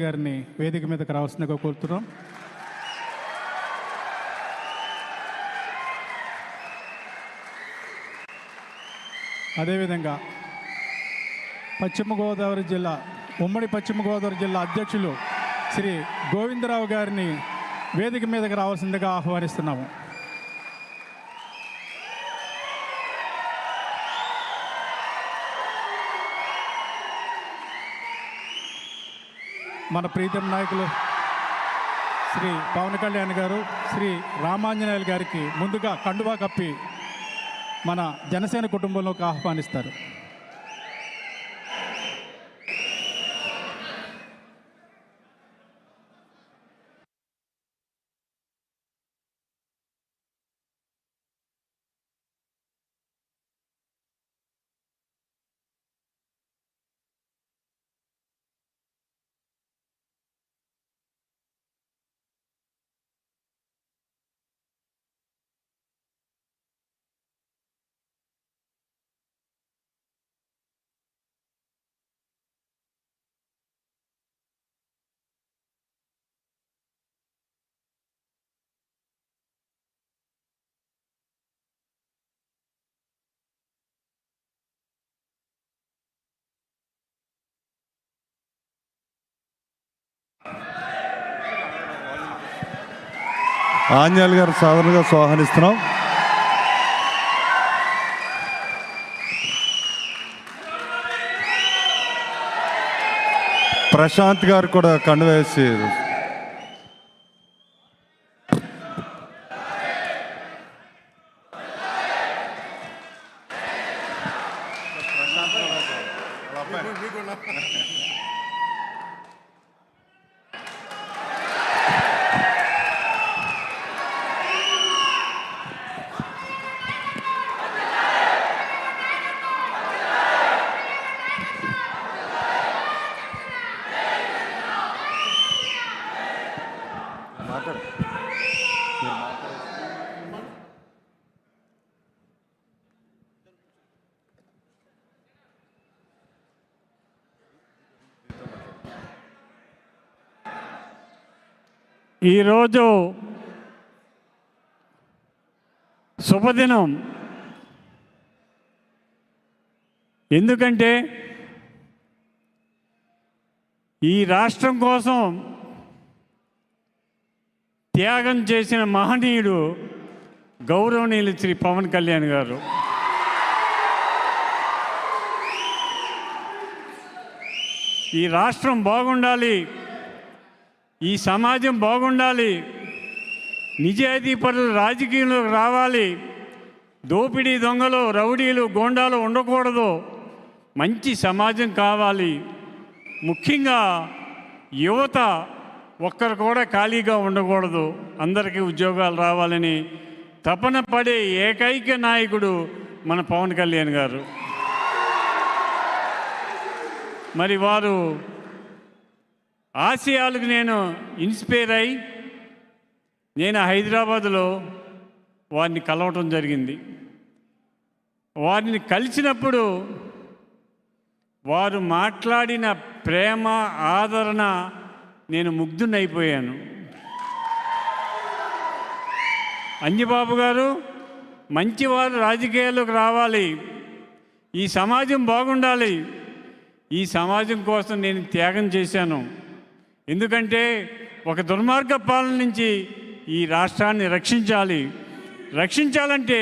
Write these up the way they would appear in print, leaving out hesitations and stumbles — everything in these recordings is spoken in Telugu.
గారిని వేదిక మీదకి రావాల్సిందిగా కోరుతున్నాం. అదేవిధంగా ఉమ్మడి పశ్చిమ గోదావరి జిల్లా అధ్యక్షులు శ్రీ గోవిందరావు గారిని వేదిక మీదకి రావాల్సిందిగా ఆహ్వానిస్తున్నాము. మన ప్రీతం నాయకులు శ్రీ పవన్ కళ్యాణ్ గారు, శ్రీ రామాంజనేయులు గారికి ముందుగా కండువా కప్పి మన జనసేన కుటుంబంలోకి ఆహ్వానిస్తారు. ఆంజనేయులు గారు సాధారణంగా స్వాగతిస్తున్నాం. ప్రశాంత్ గారు కూడా కండువేసి ఈరోజు శుభదినం. ఎందుకంటే ఈ రాష్ట్రం కోసం త్యాగం చేసిన మహనీయుడు గౌరవనీయులు శ్రీ పవన్ కళ్యాణ్ గారు. ఈ రాష్ట్రం బాగుండాలి, ఈ సమాజం బాగుండాలి, నిజాయితీ పరులు రాజకీయంలోకి రావాలి, దోపిడీ దొంగలు రౌడీలు గోండాలు ఉండకూడదు, మంచి సమాజం కావాలి, ముఖ్యంగా యువత ఒక్కరు కూడా ఖాళీగా ఉండకూడదు, అందరికీ ఉద్యోగాలు రావాలని తపన పడే ఏకైక నాయకుడు మన పవన్ కళ్యాణ్ గారు. మరి వారు ఆశయాలకు నేను ఇన్స్పైర్ అయి నేను హైదరాబాదులో వారిని కలవటం జరిగింది. వారిని కలిసినప్పుడు వారు మాట్లాడిన ప్రేమ ఆదరణ నేను ముగ్ధునైపోయాను. అంజిబాబు గారు మంచివారు రాజకీయాల్లోకి రావాలి, ఈ సమాజం బాగుండాలి, ఈ సమాజం కోసం నేను త్యాగం చేశాను. ఎందుకంటే ఒక దుర్మార్గ పాలన నుంచి ఈ రాష్ట్రాన్ని రక్షించాలంటే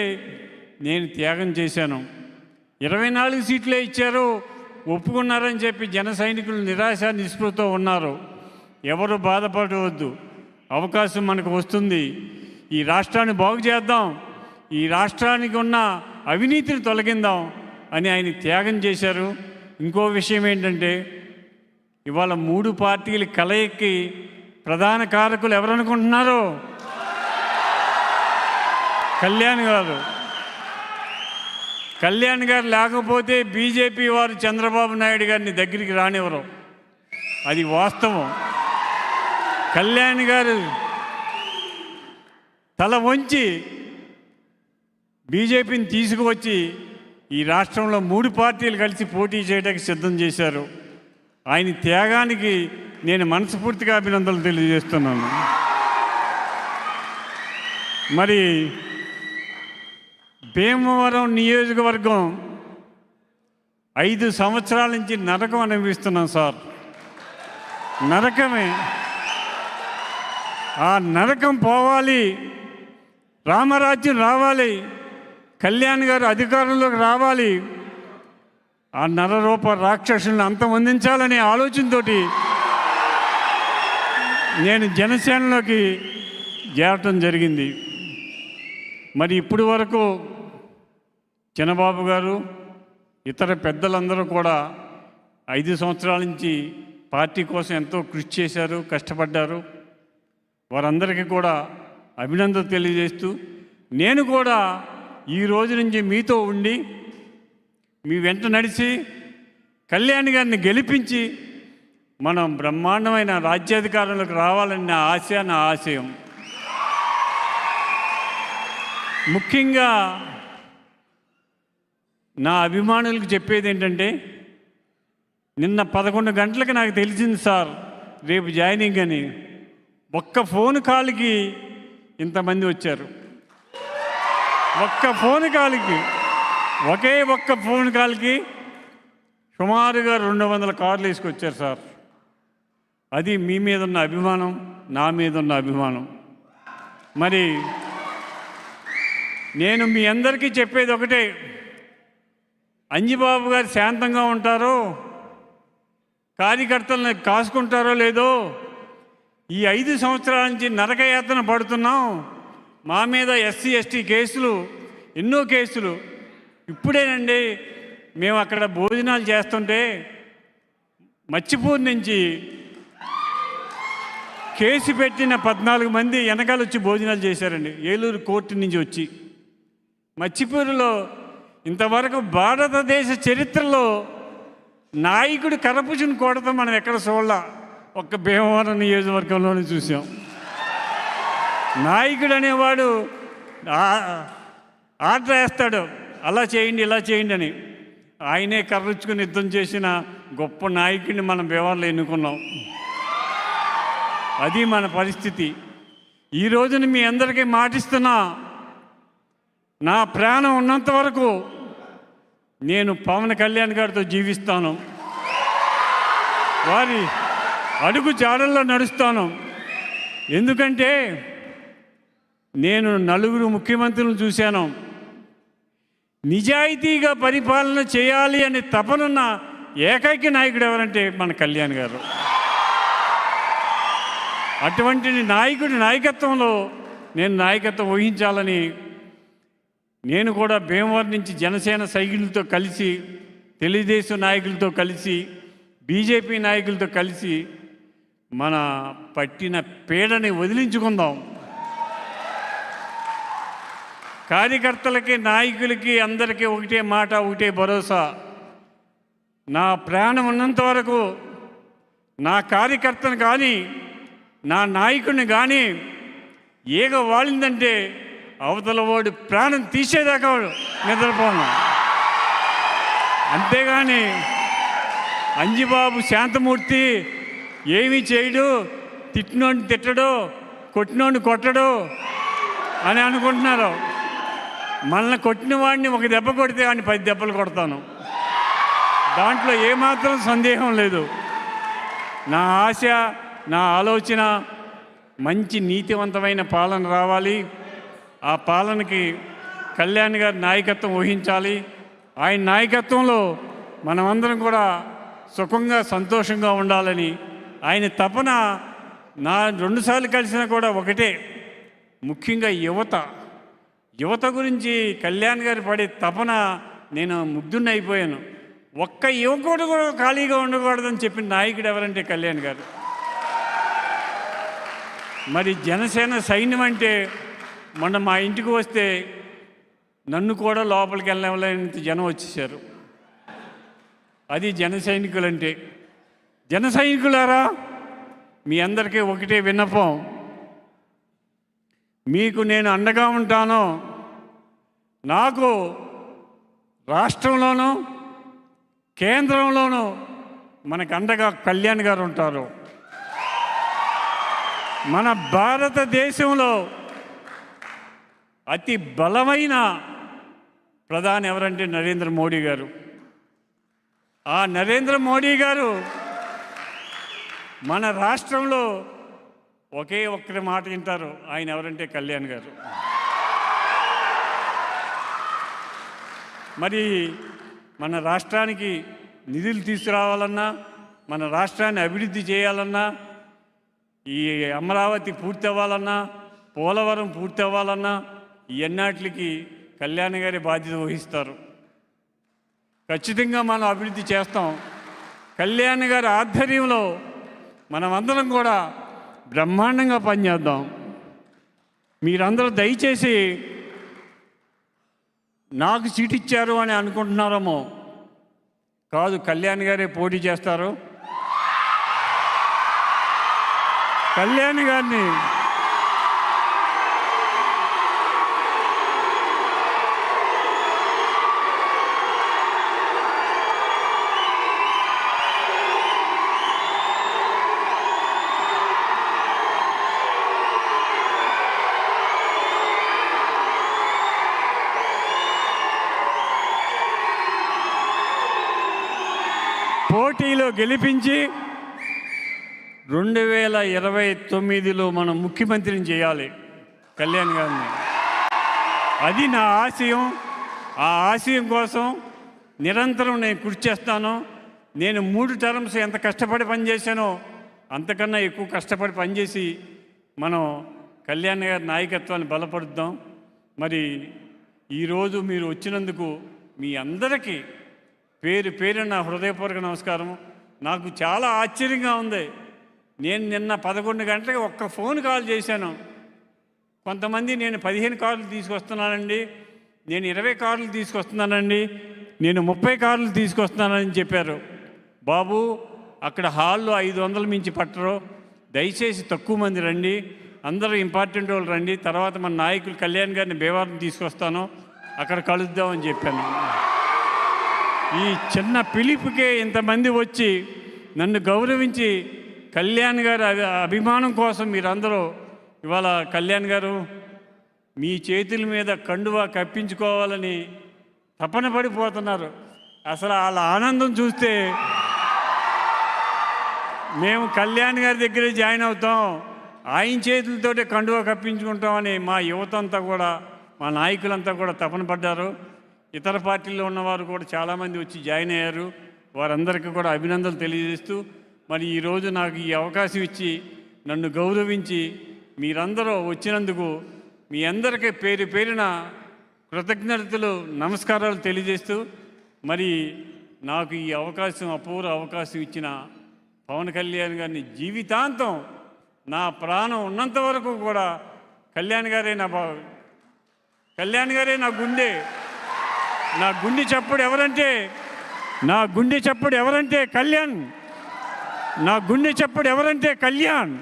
నేను త్యాగం చేశాను. 24 సీట్లే ఇచ్చారు, ఒప్పుకున్నారని చెప్పి జన సైనికులు నిరాశ నిస్పృహతో ఉన్నారు. ఎవరు బాధపడవద్దు, అవకాశం మనకు వస్తుంది. ఈ రాష్ట్రాన్ని బాగు చేద్దాం, ఈ రాష్ట్రానికి ఉన్న అవినీతిని తొలగిందాం అని ఆయన త్యాగం చేశారు. ఇంకో విషయం ఏంటంటే ఇవాళ 3 పార్టీల కలయికి ప్రధాన కారకులు ఎవరనుకుంటున్నారు? కళ్యాణ్ గారు లేకపోతే బీజేపీ వారు చంద్రబాబు నాయుడు గారిని దగ్గరికి రానివ్వరు, అది వాస్తవం. కళ్యాణ్ గారు తల వంచి బీజేపీని తీసుకువచ్చి ఈ రాష్ట్రంలో 3 పార్టీలు కలిసి పోటీ చేయడానికి సిద్ధం చేశారు. ఆయన త్యాగానికి నేను మనస్ఫూర్తిగా అభినందనలు తెలియజేస్తున్నాను. మరి భీమవరం నియోజకవర్గం 5 సంవత్సరాల నుంచి నరకం అనుభవిస్తున్నాం సార్. నరకమే. ఆ నరకం పోవాలి, రామరాజ్యం రావాలి, కళ్యాణ్ గారు అధికారంలోకి రావాలి, ఆ నరరూప రాక్షసులను అంతమొందించాలనే ఆలోచనతోటి నేను జనసేనలోకి చేరటం జరిగింది. మరి ఇప్పుడు వరకు చిన్నబాబు గారు ఇతర పెద్దలందరూ కూడా 5 సంవత్సరాల నుంచి పార్టీ కోసం ఎంతో కృషి చేశారు, కష్టపడ్డారు. వారందరికీ కూడా అభినందనలు తెలియజేస్తూ నేను కూడా ఈ రోజు నుంచి మీతో ఉండి మీ వెంట నడిచి కళ్యాణ్ గారిని గెలిపించి మనం బ్రహ్మాండమైన రాజ్యాధికారంలోకి రావాలని నా ఆశ, నా ఆశయం. ముఖ్యంగా నా అభిమానులకు చెప్పేది ఏంటంటే, నిన్న 11 గంటలకు నాకు తెలిసింది సార్ రేపు జాయినింగ్ అని. ఒక్క ఫోన్ కాల్కి ఇంతమంది వచ్చారు. ఒక్క ఫోన్ కాల్కి, ఒకే ఒక్క ఫోన్ కాల్కి సుమారుగా 200 కార్లు వేసుకొచ్చారు సార్. అది మీ మీద ఉన్న అభిమానం, నా మీద ఉన్న అభిమానం. మరి నేను మీ అందరికీ చెప్పేది ఒకటే, అంజిబాబు గారు శాంతంగా ఉంటారో, కార్యకర్తలను కాసుకుంటారో లేదో, ఈ 5 సంవత్సరాల నుంచి నరకయాతన పడుతున్నాం. మా మీద ఎస్సీ ఎస్టీ కేసులు, ఎన్నో కేసులు. ఇప్పుడేనండి మేము అక్కడ భోజనాలు చేస్తుంటే మచ్చిపూర్ నుంచి కేసు పెట్టిన 14 మంది వెనకాల వచ్చి భోజనాలు చేశారండి, ఏలూరు కోర్టు నుంచి వచ్చి. మచ్చిపూరులో ఇంతవరకు భారతదేశ చరిత్రలో నాయకుడు కరపుచుని కొడతాం మనం ఎక్కడ చూడాల, ఒక్క భీమవరం నియోజకవర్గంలోనే చూసాం. నాయకుడు అనేవాడు ఆర్డర్ వేస్తాడు, అలా చేయండి ఇలా చేయండి అని. ఆయనే కర్రుచ్చుకుని యుద్ధం చేసిన గొప్ప నాయకుడిని మనం భీమవరంలో ఎన్నుకున్నాం. అది మన పరిస్థితి. ఈ రోజున మీ అందరికీ మాటిస్తున్నా, నా ప్రాణం ఉన్నంత వరకు నేను పవన్ కళ్యాణ్ గారితో జీవిస్తాను, వారి అడుగు జాడల్లో నడుస్తాను. ఎందుకంటే నేను 4 ముఖ్యమంత్రులను చూశాను. నిజాయితీగా పరిపాలన చేయాలి అనే తపనున్న ఏకైక నాయకుడు ఎవరంటే మన కళ్యాణ్ గారు. అటువంటి నాయకుడి నాయకత్వంలో నేను నాయకత్వం వహించాలని నేను కూడా భీమవరం నుంచి జనసేన సైకిళ్ళతో కలిసి, తెలుగుదేశం నాయకులతో కలిసి, బీజేపీ నాయకులతో కలిసి మన పట్టిన పీడని వదిలించుకుందాం. కార్యకర్తలకి, నాయకులకి, అందరికీ ఒకటే మాట, ఒకటే భరోసా. నా ప్రాణం ఉన్నంత వరకు నా కార్యకర్తను కానీ, నా నాయకుడిని కానీ ఏగ వాలిందంటే అవతల వాడు ప్రాణం తీసేదాకా నిద్రపోను. అంతేగాని అంజిబాబు శాంతమూర్తి ఏమీ చేయడు, తిట్టినోడిని తిట్టడు, కొట్టినోడిని కొట్టడు అని అనుకుంటున్నారు. మనల్ని కొట్టిన వాడిని ఒక దెబ్బ కొడితే వాడిని 10 దెబ్బలు కొడతాను. దాంట్లో ఏమాత్రం సందేహం లేదు. నా ఆశ, నా ఆలోచన మంచి నీతివంతమైన పాలన రావాలి. ఆ పాలనకి కళ్యాణ్ గారి నాయకత్వం వహించాలి. ఆయన నాయకత్వంలో మనమందరం కూడా సుఖంగా, సంతోషంగా ఉండాలని ఆయన తపన. నా 2 సార్లు కలిసినా కూడా ఒకటే, ముఖ్యంగా యువత గురించి కళ్యాణ్ గారు పడే తపన నేను ముగ్ధుని అయిపోయాను. ఒక్క యువకుడు కూడా ఖాళీగా ఉండకూడదని చెప్పిన నాయకుడు ఎవరంటే కళ్యాణ్ గారు. మరి జనసేన సైన్యం అంటే మొన్న మా ఇంటికి వస్తే నన్ను కూడా లోపలికి వెళ్ళలేనంత జనం వచ్చేసారు. అది జన సైనికులంటే. జన సైనికులారా, మీ అందరికీ ఒకటే విన్నపం, మీకు నేను అండగా ఉంటాను. నాకు రాష్ట్రంలోనూ కేంద్రంలోనూ మనకు అండగా కళ్యాణ్ గారు ఉంటారు. మన భారతదేశంలో అతి బలమైన ప్రధాని ఎవరంటే నరేంద్ర మోడీ గారు. ఆ నరేంద్ర మోడీ గారు మన రాష్ట్రంలో ఒకే ఒక్కరి మాట వింటారు. ఆయన ఎవరంటే కళ్యాణ్ గారు. మరి మన రాష్ట్రానికి నిధులు తీసుకురావాలన్నా, మన రాష్ట్రాన్ని అభివృద్ధి చేయాలన్నా, ఈ అమరావతి పూర్తి అవ్వాలన్నా, పోలవరం పూర్తి అవ్వాలన్నా ఇవన్నిటికి కళ్యాణ్ గారి బాధ్యత వహిస్తారు. ఖచ్చితంగా మనం అభివృద్ధి చేస్తాం. కళ్యాణ్ గారి ఆధ్వర్యంలో మనమందరం కూడా బ్రహ్మాండంగా పనిచేద్దాం. మీరందరూ దయచేసి నాకు సీట్ ఇచ్చారు అని అనుకుంటున్నారేమో. కాదు, కళ్యాణ్ గారే పోటీ చేస్తారు. కళ్యాణ్ గారిని పోటీలో గెలిపించి 2029లో మనం ముఖ్యమంత్రిని చేయాలి కళ్యాణ్ గారిని. అది నా ఆశయం. ఆ ఆశయం కోసం నిరంతరం నేను కృషి చేస్తాను. నేను 3 టర్మ్స్ ఎంత కష్టపడి పనిచేశానో అంతకన్నా ఎక్కువ కష్టపడి పనిచేసి మనం కళ్యాణ్ గారి నాయకత్వాన్ని బలపరుద్దాం. మరి ఈరోజు మీరు వచ్చినందుకు మీ అందరికీ పేరు పేరు నా హృదయపూర్వక నమస్కారం. నాకు చాలా ఆశ్చర్యంగా ఉంది. నేను నిన్న 11 గంటలకు ఒక్క ఫోన్ కాల్ చేశాను. కొంతమంది నేను 15 కార్లు తీసుకొస్తున్నానండి, నేను 20 కార్లు తీసుకొస్తున్నానండి, నేను 30 కార్లు తీసుకొస్తున్నానని చెప్పారు. బాబు, అక్కడ హాల్లో 500 మించి పట్టరు. దయచేసి తక్కువ మంది రండి, అందరూ ఇంపార్టెంట్ వాళ్ళు రండి. తర్వాత మన నాయకులు కళ్యాణ్ గారిని భీమవరం తీసుకొస్తాను, అక్కడ కలుద్దామని చెప్పాను. ఈ చిన్న పిలుపుకే ఇంతమంది వచ్చి నన్ను గౌరవించి కళ్యాణ్ గారి అభిమానం కోసం మీరందరూ ఇవాళ కళ్యాణ్ గారు మీ చేతుల మీద కండువా కప్పించుకోవాలని తపన పడిపోతున్నారు. అసలు వాళ్ళ ఆనందం చూస్తే మేము కళ్యాణ్ గారి దగ్గరే జాయిన్ అవుతాం, ఆయన చేతులతోటే కండువా కప్పించుకుంటామని మా యువత అంతా కూడా, మా నాయకులంతా కూడా తపన పడ్డారు. ఇతర పార్టీల్లో ఉన్నవారు కూడా చాలామంది వచ్చి జాయిన్ అయ్యారు. వారందరికీ కూడా అభినందనలు తెలియజేస్తూ, మరి ఈరోజు నాకు ఈ అవకాశం ఇచ్చి నన్ను గౌరవించి మీరందరూ వచ్చినందుకు మీ అందరికీ పేరు పేరున కృతజ్ఞతలు, నమస్కారాలు తెలియజేస్తూ, మరి నాకు ఈ అవకాశం, అపూర్వ అవకాశం ఇచ్చిన పవన్ కళ్యాణ్ గారిని జీవితాంతం నా ప్రాణం ఉన్నంత వరకు కూడా కళ్యాణ్ గారే నా గుండె. నా గుండె చప్పుడు ఎవరంటే కళ్యాణ్. నా గుండె చప్పుడు ఎవరంటే కళ్యాణ్.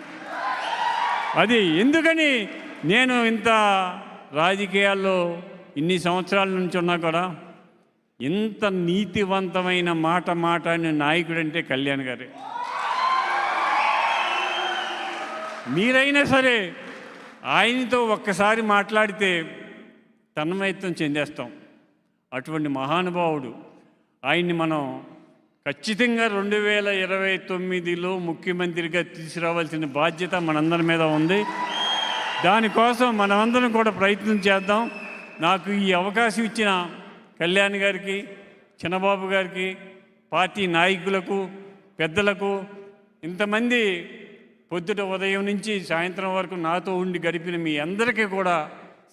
అది ఎందుకని నేను ఇంత రాజకీయాల్లో ఇన్ని సంవత్సరాల నుంచి ఉన్నా కూడా ఇంత నీతివంతమైన మాట అనే నాయకుడంటే కళ్యాణ్ గారే. మీరైనా సరే ఆయనతో ఒక్కసారి మాట్లాడితే తన్మయత్వం చెందేస్తాం. అటువంటి మహానుభావుడు. ఆయన్ని మనం ఖచ్చితంగా 2029లో ముఖ్యమంత్రిగా తీసుకురావాల్సిన బాధ్యత మనందరి మీద ఉంది. దానికోసం మనమందరం కూడా ప్రయత్నం చేద్దాం. నాకు ఈ అవకాశం ఇచ్చిన కళ్యాణ్ గారికి, చిన్నబాబు గారికి, పార్టీ నాయకులకు, పెద్దలకు, ఇంతమంది పొద్దుట ఉదయం నుంచి సాయంత్రం వరకు నాతో ఉండి గడిపిన మీ అందరికీ కూడా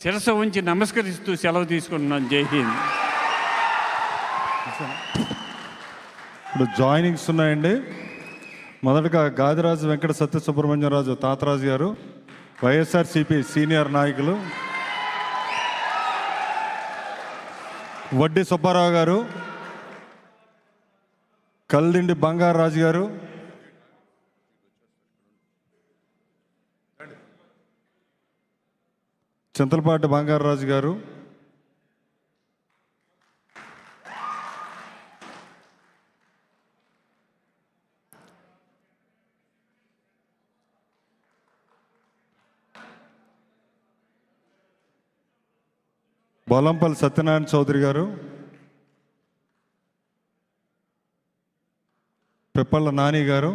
శిరస్సు ఉంచి నమస్కరిస్తూ సెలవు తీసుకుంటున్నాను. జై హింద్. ఇప్పుడు జాయినింగ్స్ ఉన్నాయండి. మొదటగా గాదిరాజు వెంకట సత్య సుబ్రహ్మణ్యరాజు తాతరాజు గారు, వైఎస్ఆర్సీపీ సీనియర్ నాయకులు. వడ్డీ సుబ్బారావు గారు, కల్దిండి బంగారాజు గారు, చింతలపాటి బంగారాజు గారు, బోలంపల్లి సత్యనారాయణ చౌదరి గారు, పిప్పళ్ళ నాని గారు,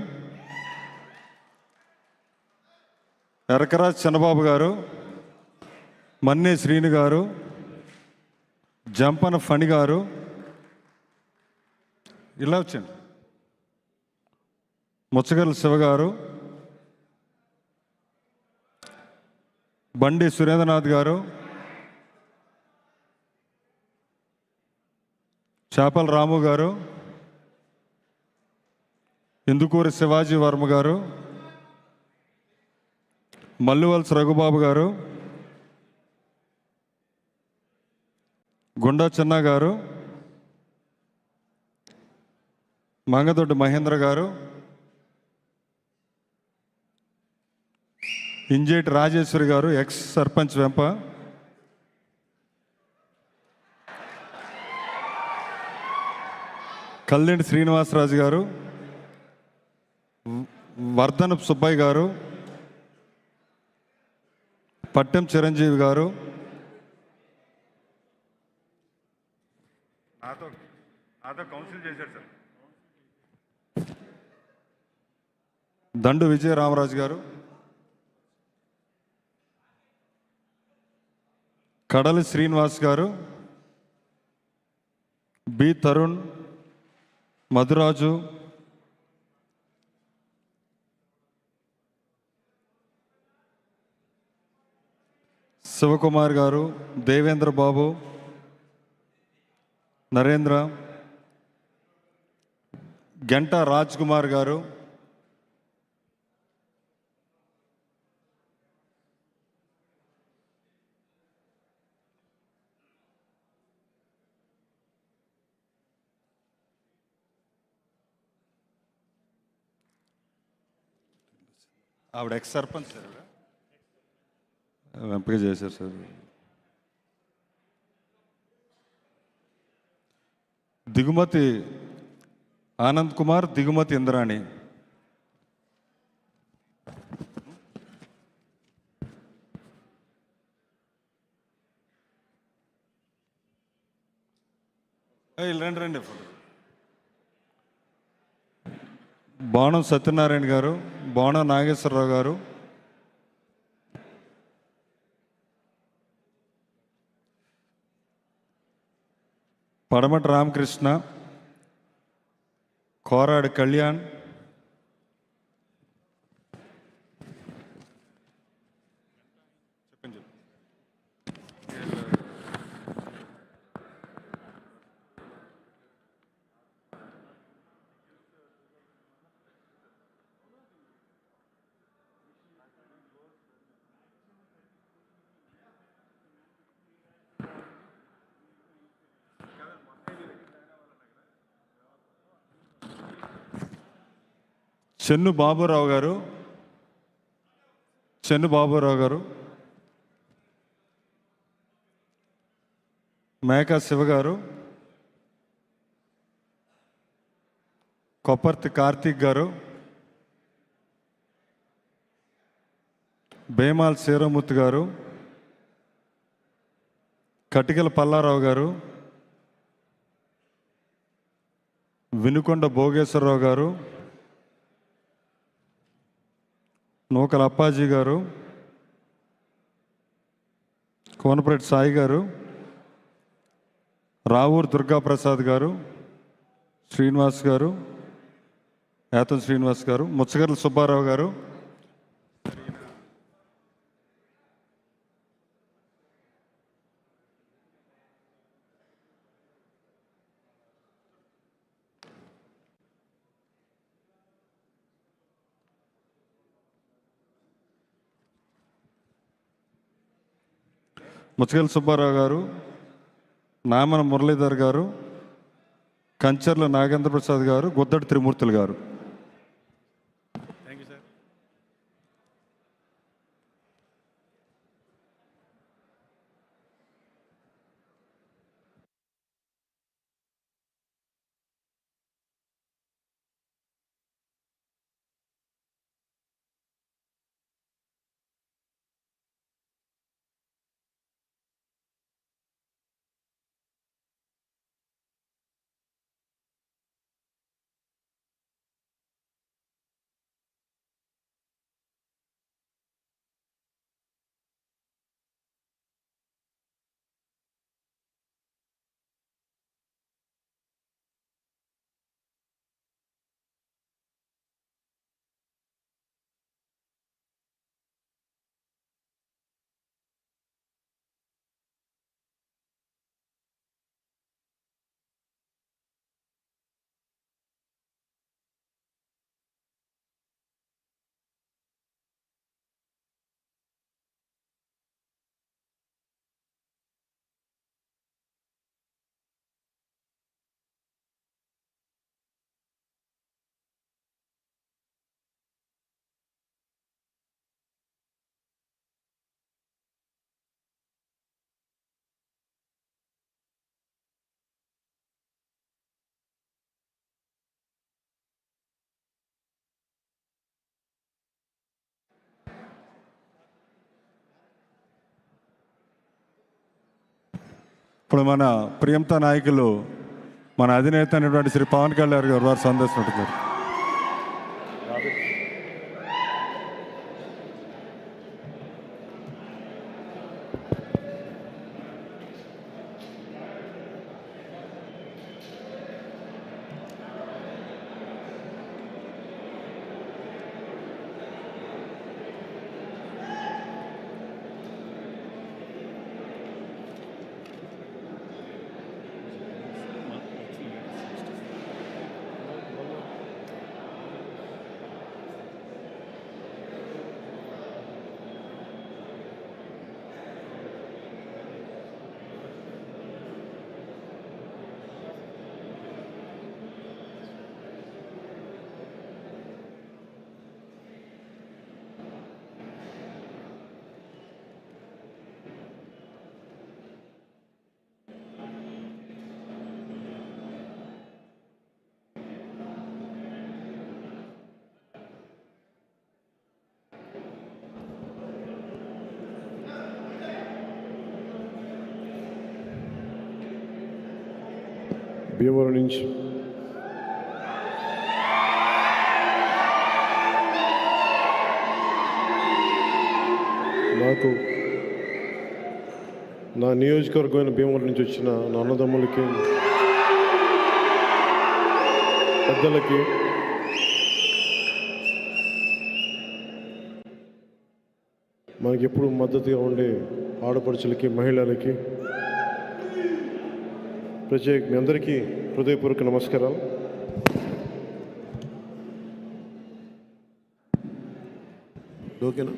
ఎరకరాజ్ చంద్రబాబు గారు, మన్నే శ్రీను గారు, జంపన ఫణి గారు, ఇలా వచ్చండి, ముచ్చగర్ల శివ గారు, బండి సురేంద్రనాథ్ గారు, చేపల రాము గారు, ఇందుకూరి శివాజీ వర్మ గారు, మల్లువలస రఘుబాబు గారు, గుండా చిన్న గారు, మంగదొడ్డి మహేంద్ర గారు, ఇంజేటి రాజేశ్వరి గారు, ఎక్స్ సర్పంచ్ వెంప, కల్లిండి శ్రీనివాసరాజు గారు, వర్ధనపు సుబ్బయ్య గారు, పట్టెం చిరంజీవి గారు, నాతో కౌన్సిల్ చేశారు సార్, దండు విజయ రామరాజు గారు, కడలి శ్రీనివాస్ గారు, బి తరుణ్, మధురాజు, శివకుమార్ గారు, దేవేంద్ర బాబు, నరేంద్ర, గంటా రాజ్ కుమార్ గారు, ఆవిడ ఎక్స్ సర్పంచ్ సార్, ఎంపిక చేశారు సార్. దిగుమతి ఆనంద్ కుమార్, దిగుమతి ఇంద్రాణి, రండి రండి. బాణం సత్యనారాయణ గారు, బాణం నాగేశ్వరరావు గారు, పడమటి రామకృష్ణ, కోరాడు కళ్యాణ్, చెన్ను బాబురావు గారు, చెన్ను బాబురావు గారు, మేకా శివ గారు, కొప్పర్తి కార్తీక్ గారు, బేమాల్ శీరమూర్తి గారు, కటికల పల్లారావు గారు, వినుకొండ భోగేశ్వరరావు గారు, నూకల అప్పాజీ గారు, కోనపరెడ్డి సాయి గారు, రావూరు దుర్గాప్రసాద్ గారు, శ్రీనివాస్ గారు, యాతం శ్రీనివాస్ గారు, ముచ్చగర్ల సుబ్బారావు గారు, ముచ్చగల సుబ్బారావు గారు, నామన మురళీధర్ గారు, కంచర్ల నాగేంద్ర ప్రసాద్ గారు, గుద్దడి త్రిమూర్తులు గారు. ఇప్పుడు మన ప్రియంత నాయకులు మన అధినేత అయినటువంటి శ్రీ పవన్ కళ్యాణ్ గారు వారు సందర్శించారు. భీమవరం నుంచి నాకు నా నియోజకవర్గమైన భీమవరం నుంచి వచ్చిన నా అన్నదమ్ములకి, పెద్దలకి, మనకి ఎప్పుడు మద్దతుగా ఉండే ఆడపడుచులకి, మహిళలకి ప్రత్యేక మీ అందరికీ హృదయపూర్వక నమస్కారాలు. ఓకేనా?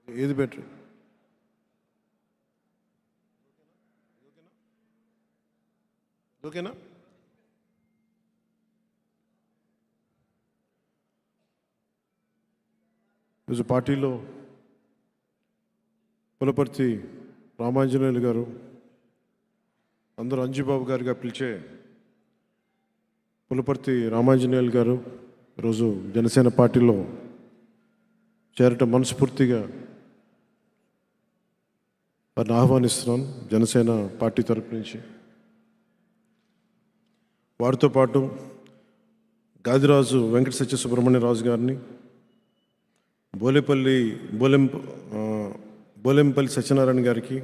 ఏది బెటర్? ఓకేనా? ఈరోజు పార్టీలో పులపర్తి రామాంజనేయులు గారు, అందరూ అంజుబాబు గారిగా పిలిచే పులపర్తి రామాంజనేయులు గారు ఈరోజు జనసేన పార్టీలో చేరటం మనస్ఫూర్తిగా వారిని ఆహ్వానిస్తున్నాను జనసేన పార్టీ తరపు నుంచి. వారితో పాటు గాదిరాజు వెంకట సత్య సుబ్రహ్మణ్యరాజు గారిని, బోలెంపల్లి సత్యనారాయణ గారికి,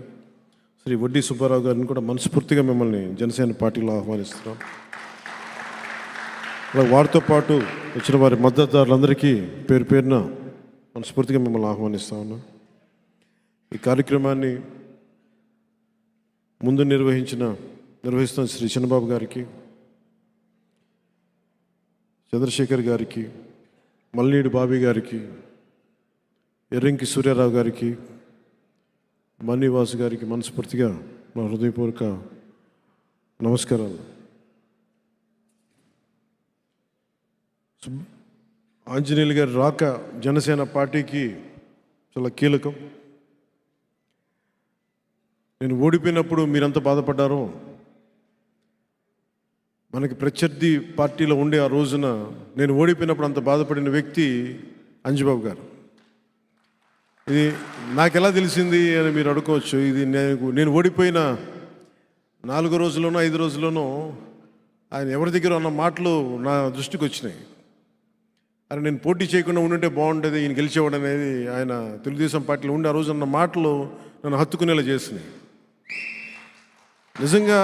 శ్రీ వడ్డీ సుబ్బారావు గారిని కూడా మనస్ఫూర్తిగా మిమ్మల్ని జనసేన పార్టీలో ఆహ్వానిస్తున్నాం. వారితో పాటు వచ్చిన వారి మద్దతుదారులందరికీ పేరు పేరున మనస్ఫూర్తిగా మిమ్మల్ని ఆహ్వానిస్తా ఉన్నాం. ఈ కార్యక్రమాన్ని ముందు నిర్వహిస్తున్న శ్రీ చిన్నబాబు గారికి, చంద్రశేఖర్ గారికి, మల్లీడు బాబీ గారికి, ఎర్రంకి సూర్యారావు గారికి, మణివాసు గారికి మనస్ఫూర్తిగా నా హృదయపూర్వక నమస్కారాలు. ఆంజనేయులు గారి రాక జనసేన పార్టీకి చాలా కీలకం. నేను ఓడిపోయినప్పుడు మీరంతా బాధపడ్డారో, మనకి ప్రత్యర్థి పార్టీలో ఉండే ఆ రోజున నేను ఓడిపోయినప్పుడు అంత బాధపడిన వ్యక్తి అంజుబాబు గారు. ఇది నాకు ఎలా తెలిసింది అని మీరు అడుకోవచ్చు. ఇది నేను ఓడిపోయిన 4 రోజుల్లోనో 5 రోజుల్లోనో ఆయన ఎవరి దగ్గర ఉన్న మాటలు నా దృష్టికి వచ్చినాయి. అరే, నేను పోటీ చేయకుండా ఉండుంటే బాగుంటుంది, ఈయన గెలిచేవాడు అనేది ఆయన తెలుగుదేశం పార్టీలో ఉండి ఆ రోజు అన్న మాటలు నన్ను హత్తుకునేలా చేసినాయి. నిజంగా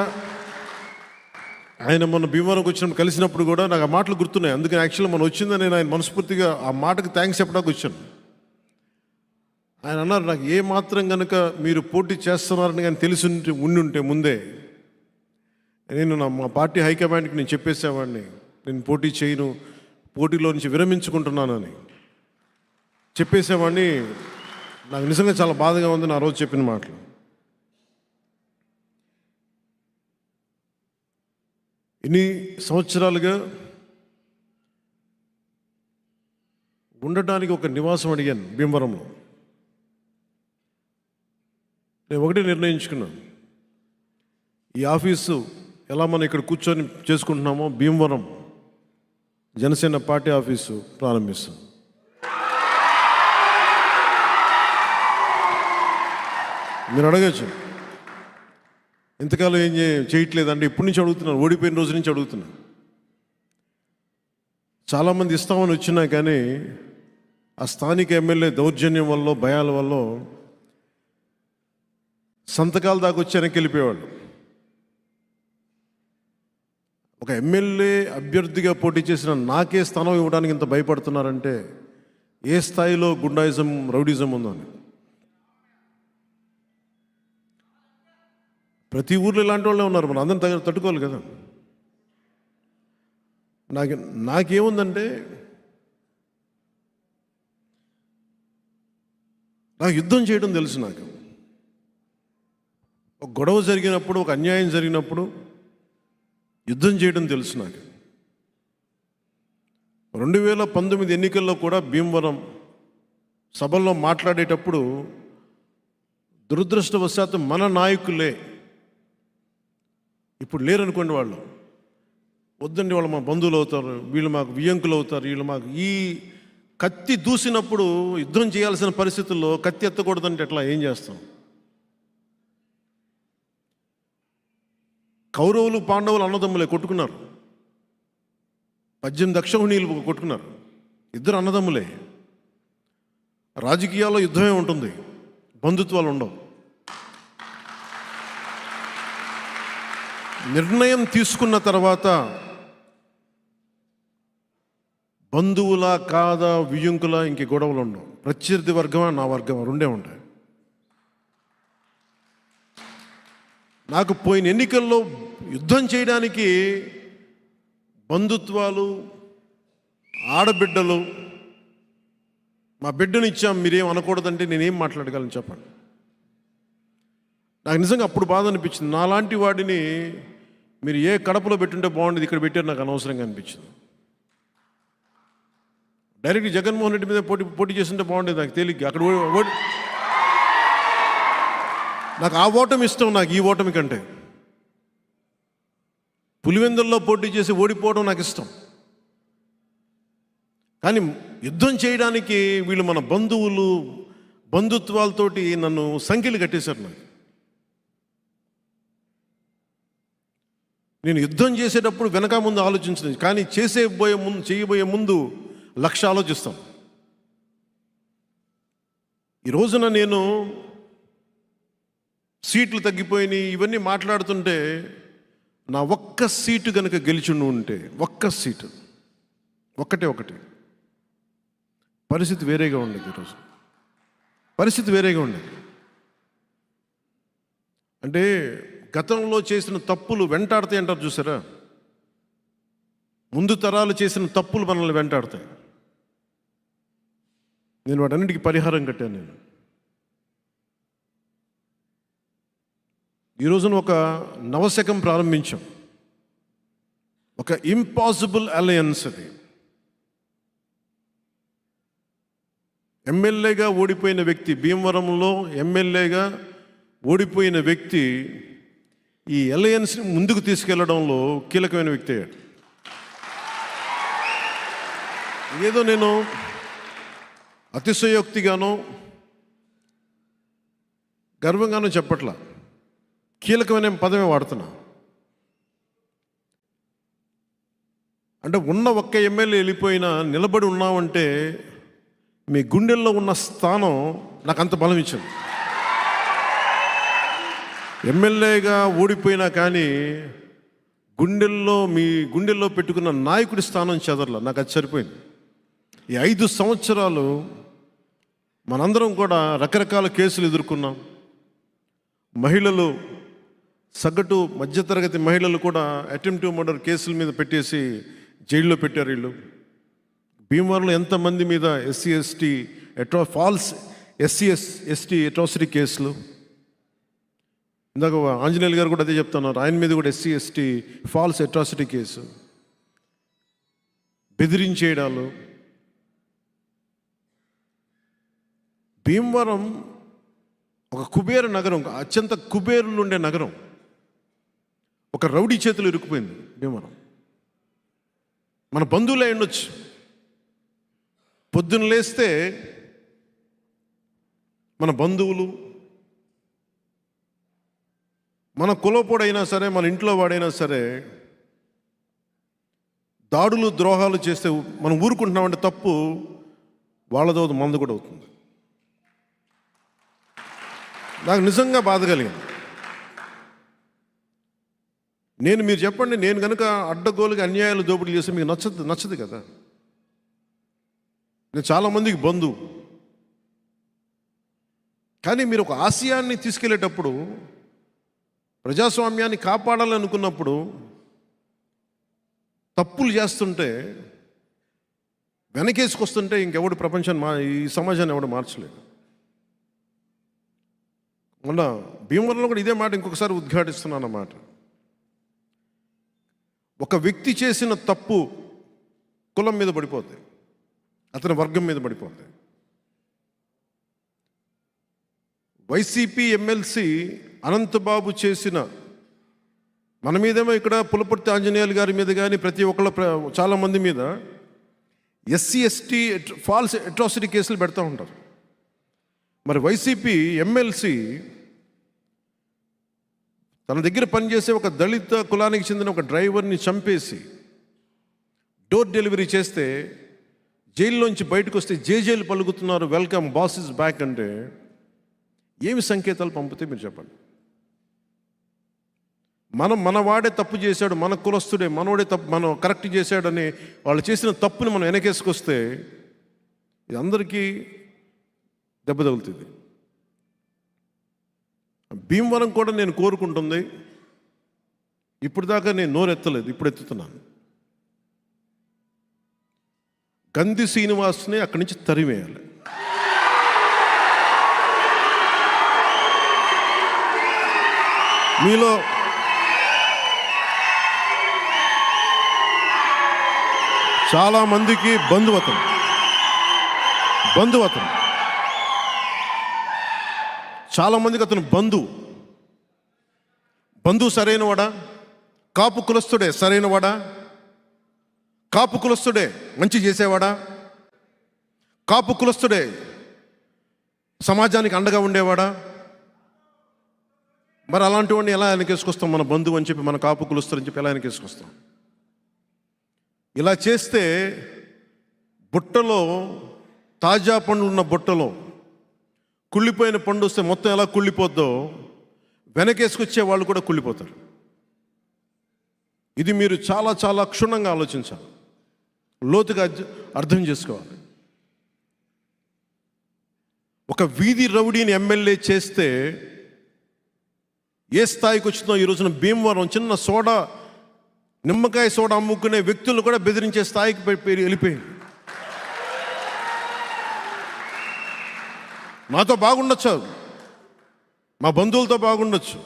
ఆయన మొన్న భీమవరంకి వచ్చినప్పుడు కలిసినప్పుడు కూడా నాకు ఆ మాటలు గుర్తున్నాయి. అందుకని యాక్చువల్గా మనం వచ్చిందని నేను ఆయన మనస్ఫూర్తిగా ఆ మాటకు థ్యాంక్స్ చెప్పడానికి వచ్చాను. ఆయన అన్నారు, నాకు ఏ మాత్రం కనుక మీరు పోటీ చేస్తున్నారని కానీ తెలిసి ఉండుంటే ముందే నేను మా పార్టీ హైకమాండ్కి నేను చెప్పేసేవాడిని, నేను పోటీ చేయను, పోటీలో నుంచి విరమించుకుంటున్నానని చెప్పేసేవాడిని. నాకు నిజంగా చాలా బాధగా ఉంది నా రోజు చెప్పిన మాటలు. ఇన్ని సంవత్సరాలుగా ఉండటానికి ఒక నివాసం అడిగాను భీమవరంలో. నేను ఒకటే నిర్ణయించుకున్నాను, ఈ ఆఫీసు ఎలా మనం ఇక్కడ కూర్చొని చేసుకుంటున్నామో భీమవరం జనసేన పార్టీ ఆఫీసు ప్రారంభిస్తాం. మీరు అడగచ్చు, ఇంతకాలం ఏం చేయట్లేదంటే ఇప్పటి నుంచి అడుగుతున్నాను, ఓడిపోయిన రోజు నుంచి అడుగుతున్నాను. చాలామంది ఇస్తామని వచ్చినా కానీ ఆ స్థానిక ఎమ్మెల్యే దౌర్జన్యం వల్ల, భయాల వల్ల సంతకాల దాకా వచ్చి వెనక్కి వెళ్ళిపోయేవాళ్ళు. ఒక ఎమ్మెల్యే అభ్యర్థిగా పోటీ చేసిన నాకే స్థానం ఇవ్వడానికి ఇంత భయపడుతున్నారంటే ఏ స్థాయిలో గుండాయిజం, రౌడీజం ఉందని. ప్రతి ఊర్లో ఇలాంటి వాళ్ళే ఉన్నారు, మనం అందరం తట్టుకోవాలి కదా. నాకేముందంటే నాకు యుద్ధం చేయడం తెలుసు. నాకు ఒక గొడవ జరిగినప్పుడు, ఒక అన్యాయం జరిగినప్పుడు యుద్ధం చేయడం తెలుసు. నాకు 2019 ఎన్నికల్లో కూడా భీమవరం సభల్లో మాట్లాడేటప్పుడు దురదృష్టవశాత్తు మన నాయకులే, ఇప్పుడు లేరనుకోండి, వాళ్ళు వద్దండి, వాళ్ళు మా బంధువులు అవుతారు, వీళ్ళు మాకు వియ్యంకులు అవుతారు, వీళ్ళు మాకు ఈ కత్తి దూసినప్పుడు యుద్ధం చేయాల్సిన పరిస్థితుల్లో కత్తి ఎత్తకూడదంటే ఎట్లా, ఏం చేస్తాం? కౌరవులు పాండవులు అన్నదమ్ములే కొట్టుకున్నారు, 18 అక్షౌహిణీలు కొట్టుకున్నారు, ఇద్దరు అన్నదమ్ములే. రాజకీయాల్లో యుద్ధమే ఉంటుంది, బంధుత్వాలు ఉండవు. నిర్ణయం తీసుకున్న తర్వాత బంధువులా కాదా, వియ్యంకులా, ఇంక గొడవలు ఉండవు. ప్రత్యర్థి వర్గమా, నా వర్గమా, రెండే ఉంటాయి. నాకు పోయిన ఎన్నికల్లో యుద్ధం చేయడానికి బంధుత్వాలు, ఆడబిడ్డలు, మా బిడ్డను ఇచ్చాం మీరేం అనకూడదంటే నేనేం మాట్లాడగలను చెప్పండి. నాకు నిజంగా అప్పుడు బాధ అనిపించింది. నాలాంటి వాడిని మీరు ఏ కడపలో పెట్టుంటే బాగుండేది, ఇక్కడ పెట్టారు, నాకు అనవసరంగా అనిపించింది. డైరెక్ట్ జగన్మోహన్ రెడ్డి మీద పోటీ చేస్తుంటే బాగుండేది, నాకు తేలిగ్గా. అక్కడ నాకు ఆ ఓటమి ఇష్టం, నాకు ఈ ఓటమి కంటే. పులివెందుల్లో పోటీ చేసి ఓడిపోవడం నాకు ఇష్టం. కానీ యుద్ధం చేయడానికి వీళ్ళు మన బంధువులు, బంధుత్వాలతోటి నన్ను సంఖ్యలు కట్టేశారు. నాకు నేను యుద్ధం చేసేటప్పుడు వెనక ముందు ఆలోచించలేదు, కానీ చేయబోయే ముందు లక్ష ఆలోచిస్తాం. ఈ రోజున నేను సీట్లు తగ్గిపోయినాయి ఇవన్నీ మాట్లాడుతుంటే, నా ఒక్క సీటు కనుక గెలిచిండు ఉంటే, ఒక్క సీటు, ఒకటి పరిస్థితి వేరేగా ఉండేది. ఈరోజు పరిస్థితి వేరేగా ఉండేది. అంటే గతంలో చేసిన తప్పులు వెంటాడతాయి అంటారు చూసారా, ముందు తరాలు చేసిన తప్పులు మనల్ని వెంటాడతాయి. నేను వాటన్నిటికీ పరిహారం కట్టాను. నేను ఈ రోజున ఒక నవశకం ప్రారంభించాం, ఒక ఇంపాసిబుల్ అలయన్స్. అది ఎమ్మెల్యేగా ఓడిపోయిన వ్యక్తి, భీమవరంలో ఎమ్మెల్యేగా ఓడిపోయిన వ్యక్తి ఈ అలయన్స్ని ముందుకు తీసుకెళ్లడంలో కీలకమైన వ్యక్తి అయ్యాడు. ఇదేదో నేను అతిశయోక్తిగానో గర్వంగానో చెప్పట్లా, కీలకమైన పదమే వాడుతున్నా. అంటే ఉన్న ఒక్క ఎమ్మెల్యే వెళ్ళిపోయినా నిలబడి ఉన్నామంటే మీ గుండెల్లో ఉన్న స్థానం నాకు అంత బలం ఇచ్చింది. ఎమ్మెల్యేగా ఓడిపోయినా కానీ మీ గుండెల్లో పెట్టుకున్న నాయకుడి స్థానం చెదరల, నాకు అది సరిపోయింది. ఈ 5 సంవత్సరాలు మనందరం కూడా రకరకాల కేసులు ఎదుర్కొన్నాం. మహిళలు, సగటు మధ్యతరగతి మహిళలు కూడా అటెంప్టివ్ మర్డర్ కేసుల మీద పెట్టేసి జైల్లో పెట్టారు వీళ్ళు. భీమవరంలో ఎంతమంది మీద ఫాల్స్ ఎస్సీ ఎట్రాసిటీ కేసులు. ఇందాక ఆంజనేయులు గారు కూడా అదే చెప్తున్నారు, ఆయన మీద కూడా SC/ST ఫాల్స్ అట్రాసిటీ కేసు, బెదిరించేయడాలు. భీమవరం ఒక కుబేర నగరం, అత్యంత కుబేరులు ఉండే నగరం. ఒక రౌడీ చేతులు ఇరుక్కుపోయింది భీమవరం. మన బంధువులే ఉండొచ్చు. పొద్దున్న లేస్తే మన బంధువులు, మన కులపోడైనా సరే, మన ఇంట్లో వాడైనా సరే దాడులు ద్రోహాలు చేస్తే మనం ఊరుకుంటున్నామంటే తప్పు, వాళ్ళదో మందు కూడా అవుతుంది. నాకు నిజంగా బాధ కలిగింది. మీరు చెప్పండి, నేను కనుక అడ్డగోలుగా అన్యాయాలు దోపిడీలు చేస్తే మీకు నచ్చదు కదా. నేను చాలామందికి బంధువు. కానీ మీరు ఒక ఆశయాన్ని తీసుకెళ్లేటప్పుడు, ప్రజాస్వామ్యాన్ని కాపాడాలనుకున్నప్పుడు తప్పులు చేస్తుంటే, వెనకేసుకొస్తుంటే ఇంకెవడు ఈ సమాజాన్ని ఎవడు మార్చలేదు. మొన్న భీమవరంలో కూడా ఇదే మాట ఇంకొకసారి ఉద్ఘాటిస్తున్నాను అన్నమాట. ఒక వ్యక్తి చేసిన తప్పు కులం మీద పడిపోద్ది, అతని వర్గం మీద పడిపోద్ది. వైసీపీ ఎమ్మెల్సీ అనంతబాబు చేసిన, మన మీదేమో ఇక్కడ పులపర్తి ఆంజనేయులు గారి మీద కానీ ప్రతి ఒక్కళ్ళ చాలామంది మీద ఎస్సీ ఎస్టీ ఫాల్స్ అట్రాసిటీ కేసులు పెడతా ఉంటారు. మరి వైసీపీ ఎమ్మెల్సీ తన దగ్గర పనిచేసే ఒక దళిత కులానికి చెందిన ఒక డ్రైవర్ని చంపేసి డోర్ డెలివరీ చేస్తే, జైల్లోంచి బయటకు వస్తే జేజేలు పలుకుతున్నారు, వెల్కమ్ బాస్ ఇస్ బ్యాక్ అంటే ఏమి సంకేతాలు పంపితే మీరు చెప్పండి. మన వాడే తప్పు చేశాడు, మన కులస్తుడే, మనోడే తప్పు, మనం కరెక్ట్ చేశాడని వాళ్ళు చేసిన తప్పుని మనం వెనకేసుకొస్తే ఇది అందరికీ దెబ్బ తగులుతుంది. భీమవరం కూడా నేను కోరుకుంటుంది, ఇప్పుడు దాకా నేను నోరెత్తలేదు, ఇప్పుడు ఎత్తుతున్నాను. గంధి శ్రీనివాస్ని అక్కడి నుంచి తరివేయాలి. మీలో చాలామందికి బంధువతం చాలామందికి అతను బంధువు సరైనవాడా? కాపు కులస్తుడే సరైనవాడా? కాపు కులస్తుడే మంచి చేసేవాడా? కాపు కులస్తుడే సమాజానికి అండగా ఉండేవాడా? మరి అలాంటి వాడిని ఎలా వెనకేసుకొస్తాం? మన బంధువు అని చెప్పి, మన కాపు కులస్తుడు అని చెప్పి ఎలా వెనకేసుకొస్తాం? ఇలా చేస్తే బుట్టలో, తాజా పండు ఉన్న బుట్టలో కుళ్ళిపోయిన పండు వస్తే మొత్తం ఎలా కుళ్ళిపోద్దో, వెనకేసుకొచ్చే వాళ్ళు కూడా కుళ్ళిపోతారు. ఇది మీరు చాలా చాలా క్షుణ్ణంగా ఆలోచించాలి, లోతుగా అర్థం చేసుకోవాలి. ఒక వీధి రౌడీని ఎమ్మెల్యే చేస్తే ఏ స్థాయికి వచ్చిందో ఈ రోజున భీమవరం చిన్న నిమ్మకాయ సోడా అమ్ముకునే వ్యక్తులు కూడా బెదిరించే స్థాయికి వెళ్ళిపోయింది. మాతో బాగుండొచ్చు, మా బంధువులతో బాగుండొచ్చు,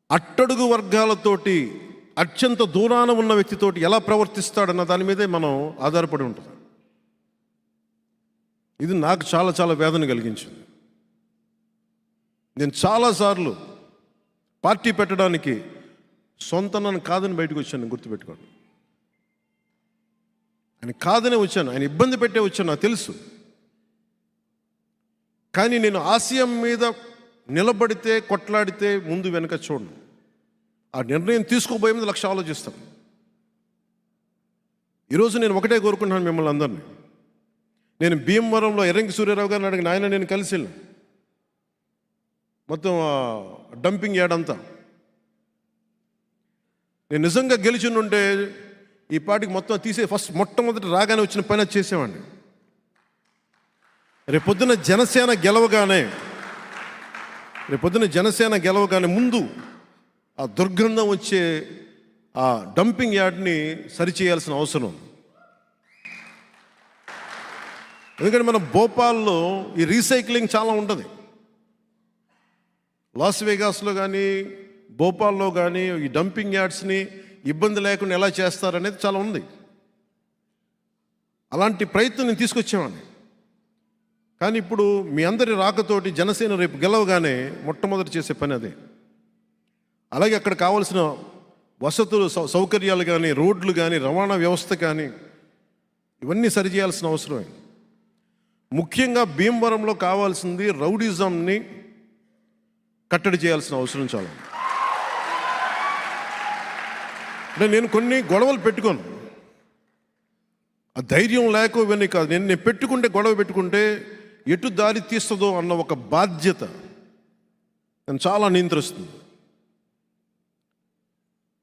అట్టడుగు వర్గాలతోటి అత్యంత దూరాన ఉన్న వ్యక్తితోటి ఎలా ప్రవర్తిస్తాడన్న దాని మీదే మనం ఆధారపడి ఉంటుంది. ఇది నాకు చాలా చాలా వేదన కలిగించింది. నేను చాలాసార్లు పార్టీ పెట్టడానికి సొంత నన్ను కాదని బయటకు వచ్చాను, గుర్తుపెట్టుకోండి. ఆయన కాదనే వచ్చాను, ఆయన ఇబ్బంది పెట్టే వచ్చాను, నాకు తెలుసు. కానీ నేను ఆశయం మీద నిలబడితే, కొట్లాడితే ముందు వెనక చూడను. ఆ నిర్ణయం తీసుకోబోయే ముందు లక్ష ఆలోచిస్తాను. ఈరోజు నేను ఒకటే కోరుకుంటున్నాను మిమ్మల్ని అందరినీ. నేను భీమవరంలో ఎర్రంకి సూర్యారావు గారిని అడిగిన, ఆయన నేను కలిసి వెళ్ళాను మొత్తం డంపింగ్ యార్డ్. నేను నిజంగా గెలిచి ఉంటే ఈ పార్టీకి మొత్తం తీసే మొట్టమొదటి రాగానే వచ్చిన పని అది చేసేవాడిని. రేపొద్దున జనసేన గెలవగానే ముందు ఆ దుర్గంధం వచ్చే ఆ డంపింగ్ యార్డ్ని సరిచేయాల్సిన అవసరం. ఎందుకంటే మన భోపాల్లో ఈ రీసైక్లింగ్ చాలా ఉంటుంది. లాస్ వేగాస్లో కానీ భోపాల్లో కానీ ఈ డంపింగ్ యార్డ్స్ని ఇబ్బంది లేకుండా ఎలా చేస్తారనేది చాలా ఉంది. అలాంటి ప్రయత్నం నేను తీసుకొచ్చేవాడిని. కానీ ఇప్పుడు మీ అందరి రాకతోటి జనసేన రేపు గెలవగానే మొట్టమొదటి చేసే పని అదే. అలాగే అక్కడ కావాల్సిన వసతులు, సౌకర్యాలు కానీ, రోడ్లు కానీ, రవాణా వ్యవస్థ కానీ ఇవన్నీ సరిచేయాల్సిన అవసరమే. ముఖ్యంగా భీమవరంలో కావాల్సింది రౌడిజంని కట్టడి చేయాల్సిన అవసరం చాలా ఉంది. అంటే నేను కొన్ని గొడవలు పెట్టుకోను, ఆ ధైర్యం లేక ఇవన్నీ కాదు. నేను పెట్టుకుంటే, గొడవ పెట్టుకుంటే ఎటు దారి తీస్తుందో అన్న ఒక బాధ్యత నన్ను చాలా నియంత్రిస్తుంది.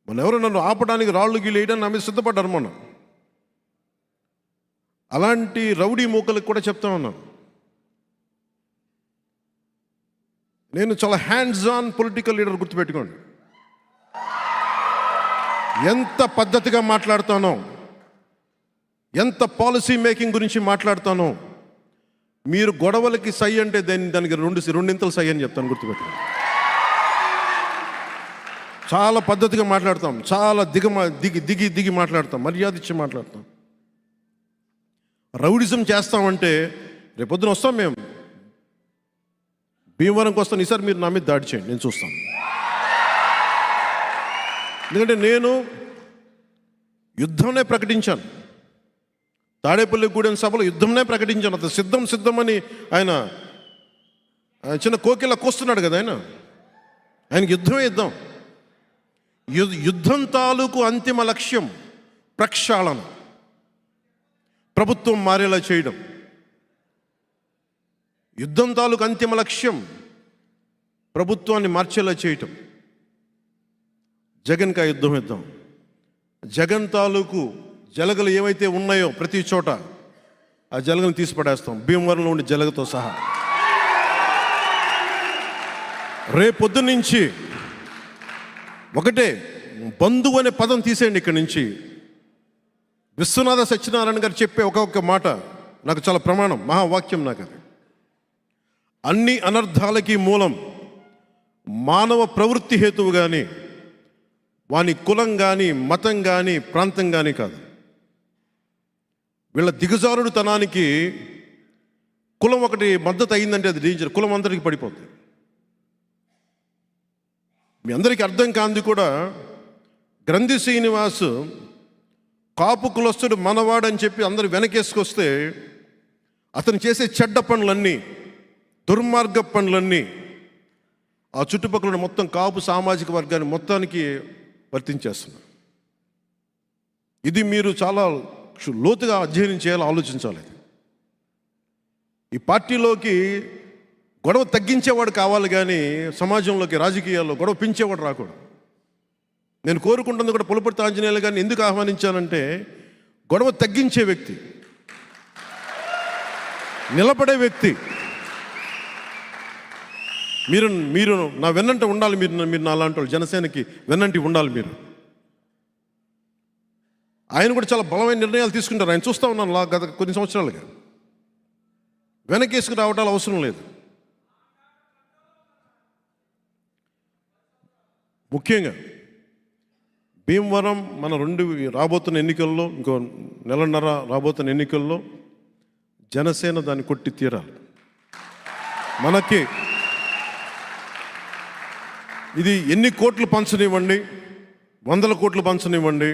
మన ఎవరు నన్ను ఆపడానికి, రాళ్ళు గీళ్ళు వేయడానికి నా మీద సిద్ధపడ్డారు మొన్న. అలాంటి రౌడీ మూకలకు కూడా చెప్తా ఉన్నాను, నేను చాలా హ్యాండ్స్ ఆన్ పొలిటికల్ లీడర్. గుర్తుపెట్టుకోండి, ఎంత పద్ధతిగా మాట్లాడతానో, ఎంత పాలసీ మేకింగ్ గురించి మాట్లాడతానో, మీరు గొడవలకి సై అంటే దానికి రెండింతలు సై అని చెప్తాను. గుర్తుపెట్టుకోండి, చాలా పద్ధతిగా మాట్లాడతాం, చాలా దిగి మాట్లాడతాం, మర్యాద ఇచ్చి మాట్లాడతాం. రౌడిజం చేస్తామంటే రేపొద్దున వస్తాం, మేము భీమవరంకి వస్తాను, ఈసారి మీరు నా మీద దాడి చేయండి, నేను చూస్తాను. ఎందుకంటే నేను యుద్ధంనే ప్రకటించాను, తాడేపల్లిగూడెం సభలో యుద్ధంనే ప్రకటించాను. అతను సిద్ధమని ఆయన చిన్న కోకిల కోస్తున్నాడు కదా, ఆయనకి యుద్ధమే యుద్ధం. యుద్ధం తాలూకు అంతిమ లక్ష్యం ప్రక్షాళన, ప్రభుత్వం మారేలా చేయడం. యుద్ధం తాలూకు అంతిమ లక్ష్యం ప్రభుత్వాన్ని మార్చేలా చేయటం. జగన్కి ఆ యుద్ధం. జగన్ తాలూకు జలగలు ఏవైతే ఉన్నాయో ప్రతి చోట ఆ జలగను తీసి పడేస్తాం, భీమవరంలో ఉండే జలగతో సహా. రేపొద్దు నుంచి ఒకటే, బంధువు అనే పదం తీసేయండి ఇక్కడి నుంచి. విశ్వనాథ సత్యనారాయణ గారు చెప్పే ఒక్కొక్క మాట నాకు చాలా ప్రమాణం, మహావాక్యం నాకు అది. అన్ని అనర్థాలకి మూలం మానవ ప్రవృత్తి హేతువు కానీ, వాని కులం కానీ, మతం కానీ, ప్రాంతం కానీ కాదు. వీళ్ళ దిగజారుడుతనానికి కులం ఒకటి మద్దతు అయిందంటే అది డేంజర్, కులం అందరికీ పడిపోతుంది. మీ అందరికీ అర్థం కాంది కూడా, గ్రంథి శ్రీనివాస్ కాపు కులస్తుడు మనవాడని చెప్పి అందరు వెనకేసుకొస్తే అతను చేసే చెడ్డ పనులన్నీ, దుర్మార్గ పనులన్నీ ఆ చుట్టుపక్కల మొత్తం కాపు సామాజిక వర్గాన్ని మొత్తానికి వర్తించేస్తున్నారు. ఇది మీరు చాలా లోతుగా అధ్యయనం చేయాలి, ఆలోచించాలి. ఈ పార్టీలోకి గొడవ తగ్గించేవాడు కావాలి కానీ సమాజంలోకి, రాజకీయాల్లో గొడవ పెంచేవాడు రాకూడదు. నేను కోరుకుంటుంది కూడా పులపర్తి ఆంజనేయులు గారిని ఎందుకు ఆహ్వానించానంటే, గొడవ తగ్గించే వ్యక్తి, నిలబడే వ్యక్తి. మీరు నా వెన్నంట ఉండాలి. మీరు నా అలాంటి వాళ్ళు, జనసేనకి వెన్నంటి ఉండాలి మీరు. ఆయన కూడా చాలా బలమైన నిర్ణయాలు తీసుకుంటారు. ఆయన చూస్తూ ఉన్నాను గత కొన్ని సంవత్సరాలుగా. వెనకేసుకు రావటాలు అవసరం లేదు. ముఖ్యంగా భీమవరం మన రాబోతున్న ఎన్నికల్లో, ఇంకో నెలన్నర రాబోతున్న ఎన్నికల్లో జనసేన దాన్ని కొట్టి తీరాలి. మనకి ఇది ఎన్ని కోట్లు పంచనివ్వండి, 100 కోట్లు పంచనివ్వండి,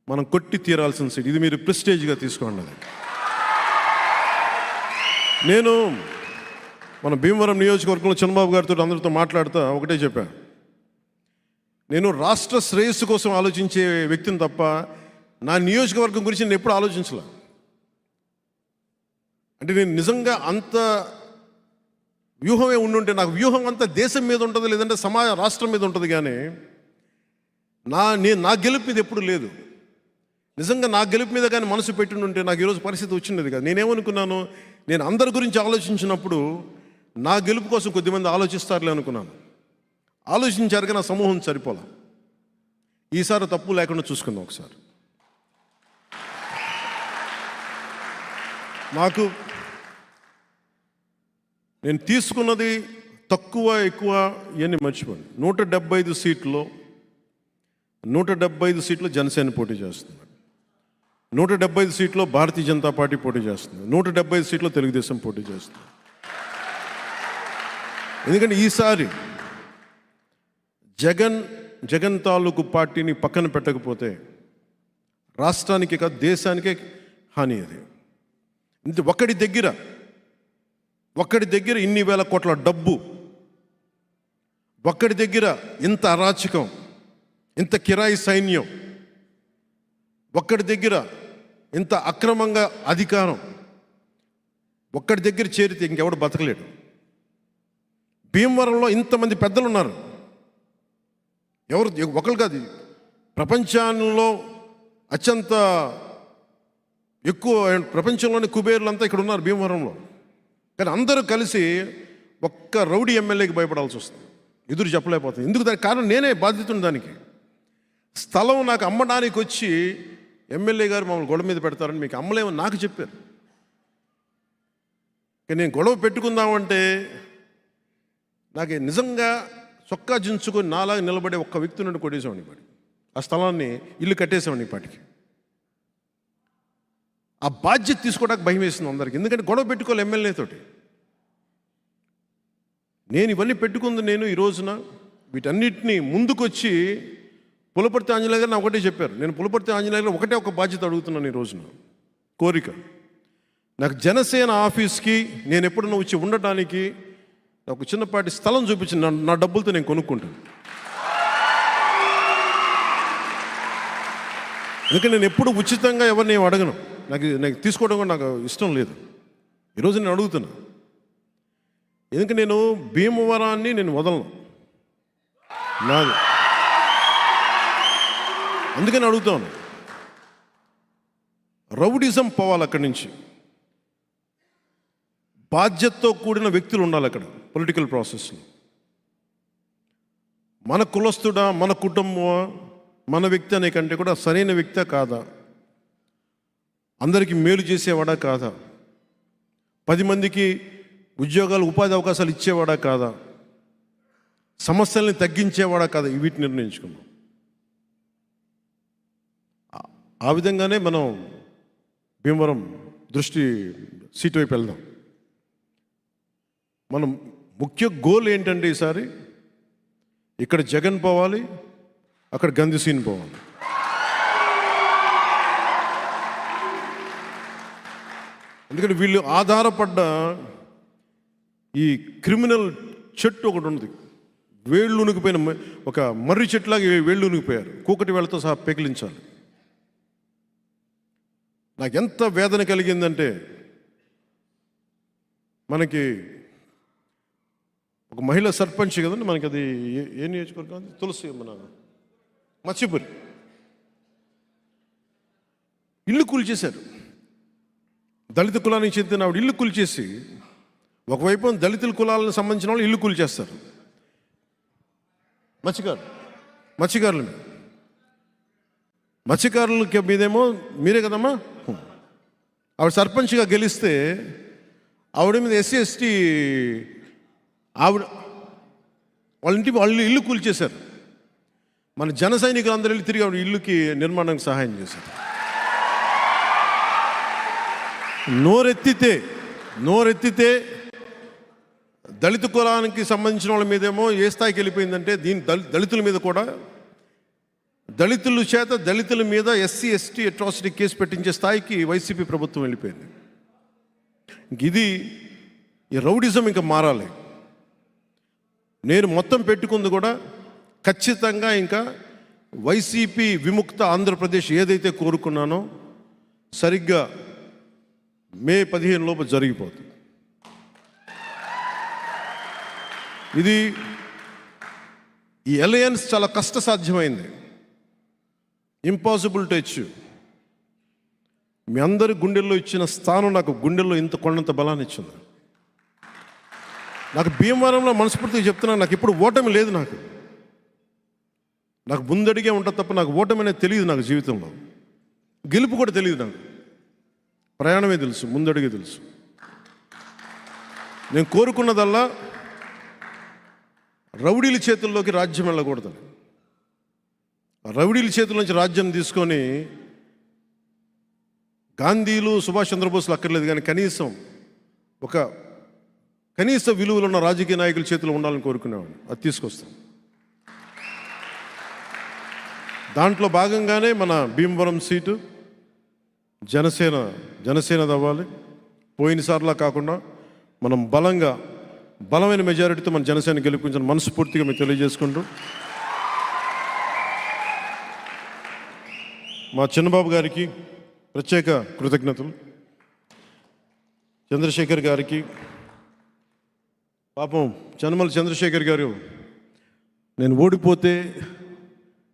మనం కొట్టి తీరాల్సిన సీట్. ఇది మీరు ప్రెస్టేజ్గా తీసుకోండి. అది నేను మన భీమవరం నియోజకవర్గంలో చంద్రబాబు గారితో అందరితో మాట్లాడుతూ ఒకటే చెప్పాను, నేను రాష్ట్ర శ్రేయస్సు కోసం ఆలోచించే వ్యక్తిని తప్ప నా నియోజకవర్గం గురించి నేను ఎప్పుడు ఆలోచించలే. అంటే నేను నిజంగా అంత వ్యూహమే ఉండుంటే, నాకు వ్యూహం అంతా దేశం మీద ఉంటుంది, లేదంటే రాష్ట్రం మీద ఉంటుంది. కానీ నా గెలుపు మీద ఎప్పుడు లేదు. నిజంగా నా గెలుపు మీద కానీ మనసు పెట్టుంటే నాకు ఈరోజు పరిస్థితి వచ్చింది కదా. నేనేమనుకున్నాను, నేను అందరి గురించి ఆలోచించినప్పుడు నా గెలుపు కోసం కొద్దిమంది ఆలోచిస్తారులే అనుకున్నాను. ఆలోచించారు కానీ నా సమూహం సరిపోలే. ఈసారి తప్పు లేకుండా చూసుకుందాం ఒకసారి. నేను తీసుకున్నది తక్కువ ఎక్కువ ఇవన్నీ మర్చిపోండి. 175 సీట్లు 175 సీట్లు జనసేన పోటీ చేస్తుంది, 175 సీట్లో భారతీయ జనతా పార్టీ పోటీ చేస్తుంది, 175 సీట్లో తెలుగుదేశం పోటీ చేస్తుంది. ఎందుకంటే ఈసారి జగన్ తాలూకు పార్టీని పక్కన పెట్టకపోతే రాష్ట్రానికి కాదు దేశానికే హాని. అది ఒక్కడి దగ్గర ఇన్ని వేల కోట్ల డబ్బు ఒక్కడి దగ్గర ఇంత అరాచకం, ఇంత కిరాయి సైన్యం, ఒక్కడి దగ్గర ఇంత అక్రమంగా అధికారం, ఒక్కడి దగ్గర చేరితే ఇంకెవడు బతకలేడు. భీమవరంలో ఇంతమంది పెద్దలు ఉన్నారు. ఎవరు ఒకరు కాదు, ప్రపంచంలో అత్యంత ఎక్కువ ప్రపంచంలోని కుబేర్లంతా ఇక్కడ ఉన్నారు భీమవరంలో. కానీ అందరూ కలిసి ఒక్క రౌడీ ఎమ్మెల్యేకి భయపడాల్సి వస్తుంది, ఎదురు చెప్పలేకపోతుంది. ఎందుకు? దానికి కారణం నేనే బాధ్యతను. దానికి స్థలం నాకు అమ్మడానికి వచ్చి ఎమ్మెల్యే గారు మమ్మల్ని గొడవ మీద పెడతారని మీకు అమ్మలేమని నాకు చెప్పారు. కానీ నేను గొడవ పెట్టుకుందామంటే నాకు నిజంగా చొక్కా జించుకొని నాలాగా నిలబడే ఒక్క వ్యక్తి నుండి కొట్టేసేవాడిని. పాటి ఆ స్థలాన్ని ఇల్లు కట్టేసేవాడిని. పాటికి ఆ బాధ్యత తీసుకోవడానికి భయం వేసింది అందరికి. ఎందుకంటే గొడవ పెట్టుకోవాలి ఎమ్మెల్యేతోటి. నేను ఇవన్నీ పెట్టుకుంది నేను ఈ రోజున వీటన్నిటినీ ముందుకొచ్చి పులపర్తి ఆంజనేయ గారు నాకు ఒకటే చెప్పారు. నేను పులపర్తి ఆంజనేయ గారు ఒకటే ఒక బాధ్యత అడుగుతున్నాను ఈ రోజున, కోరిక. నాకు జనసేన ఆఫీస్కి నేను ఎప్పుడన్నా వచ్చి ఉండటానికి నాకు చిన్నపాటి స్థలం చూపించి నా డబ్బులతో నేను కొనుక్కుంటాను. ఎందుకంటే నేను ఎప్పుడు ఉచితంగా ఎవరిని ఏం అడగను. నాకు తీసుకోవడం కూడా నాకు ఇష్టం లేదు. ఈరోజు నేను అడుగుతున్నా. ఎందుకంటే నేను భీమవరాన్ని నేను వదలను, నాది. అందుకని అడుగుతాను. రౌడిజం పోవాలి అక్కడి నుంచి. బాధ్యతతో కూడిన వ్యక్తులు ఉండాలి అక్కడ పొలిటికల్ ప్రాసెస్లో. మన కులస్తుడా, మన కుటుంబమా, మన వ్యక్తి అనే కంటే కూడా సరైన వ్యక్తే కాదా, అందరికీ మేలు చేసేవాడా కాదా, 10 మందికి ఉద్యోగాలు ఉపాధి అవకాశాలు ఇచ్చేవాడా కాదా, సమస్యల్ని తగ్గించేవాడా కాదా, వీటిని నిర్ణయించుకున్నాం. ఆ విధంగానే మనం భీమవరం దృష్టి సీటు వైపు వెళ్దాం. మనం ముఖ్య గోల్ ఏంటంటే ఈసారి ఇక్కడ జగన్ పోవాలి, అక్కడ గంధిసీన్ పోవాలి. ఎందుకంటే వీళ్ళు ఆధారపడ్డ ఈ క్రిమినల్ చెట్టు ఒకటి ఉంది. వేళ్ళు ఉనికిపోయిన ఒక మర్రి చెట్టులాగా వేళ్ళు ఉనికిపోయారు. కూకటి వేళ్ళతో సహా పెకిలించాలి. నాకు ఎంత వేదన కలిగిందంటే, మనకి ఒక మహిళ సర్పంచ్ కదండి, మనకి అది ఏ నియోజకవర్గం, అది తులసి, మన మత్స్యపురి. ఇల్లు కూల్చేశారు. దళిత కులానికి చెందిన ఆవిడ ఇల్లు కూల్చేసి, ఒకవైపు దళితుల కులాలకు సంబంధించిన వాళ్ళు ఇల్లు కూల్చేస్తారు. మత్స్యకారులకి మీదేమో మీరే కదమ్మా. ఆవిడ సర్పంచ్గా గెలిస్తే ఆవిడ మీద SC ST ఆవిడ వాళ్ళ ఇల్లు కూల్చేశారు. మన జన సైనికులు అందరూ వెళ్ళి తిరిగి ఆవిడ ఇల్లుకి నిర్మాణానికి సహాయం చేశారు. నోరెత్తితే దళిత కులానికి సంబంధించిన వాళ్ళ మీదేమో ఏ స్థాయికి వెళ్ళిపోయిందంటే, దళితుల మీద కూడా, దళితుల మీద SC ST అట్రాసిటీ కేసు పెట్టించే స్థాయికి వైసీపీ ప్రభుత్వం వెళ్ళిపోయింది. ఇది ఈ రౌడిజం ఇంకా మారాలి. నేను మొత్తం పెట్టుకుంది కూడా ఖచ్చితంగా ఇంకా వైసీపీ విముక్త ఆంధ్రప్రదేశ్ ఏదైతే కోరుకున్నానో సరిగ్గా మే 15 లోపు జరిగిపోతుంది. ఇది ఈ అలయన్స్ చాలా కష్టసాధ్యమైంది, ఇంపాసిబుల్ టు అచీవ్. మీ అందరి గుండెల్లో ఇచ్చిన స్థానం నాకు గుండెల్లో ఇంత కొండంత బలాన్ని ఇచ్చింది. నాకు భీమవరంలో మనస్ఫూర్తిగా చెప్తున్నాను, నాకు ఇప్పుడు ఓటమి లేదు. నాకు ముందడిగే ఉంటుంది తప్ప నాకు ఓటమి అనేది తెలియదు. నాకు జీవితంలో గెలుపు కూడా తెలియదు. నాకు ప్రయాణమే తెలుసు, ముందడిగే తెలుసు. నేను కోరుకున్నదల్లా రౌడీల చేతుల్లోకి రాజ్యం వెళ్ళకూడదని. రౌడీల చేతుల నుంచి రాజ్యం తీసుకొని గాంధీలు, సుభాష్ చంద్రబోస్లు అక్కర్లేదు, కానీ కనీస విలువలు ఉన్న రాజకీయ నాయకుల చేతిలో ఉండాలని కోరుకునేవాడిని. అది తీసుకొస్తాం. దాంట్లో భాగంగానే మన భీమవరం సీటు జనసేన అవ్వాలి. పోయినసార్లా కాకుండా మనం బలంగా బలమైన మెజారిటీతో మన జనసేన గెలుపుకుంటాను మనస్ఫూర్తిగా మీకు తెలియజేసుకుంటూ, మా చిన్నబాబు గారికి ప్రత్యేక కృతజ్ఞతలు. చంద్రశేఖర్ గారికి, పాపం చనమల చంద్రశేఖర్ గారు నేను ఓడిపోతే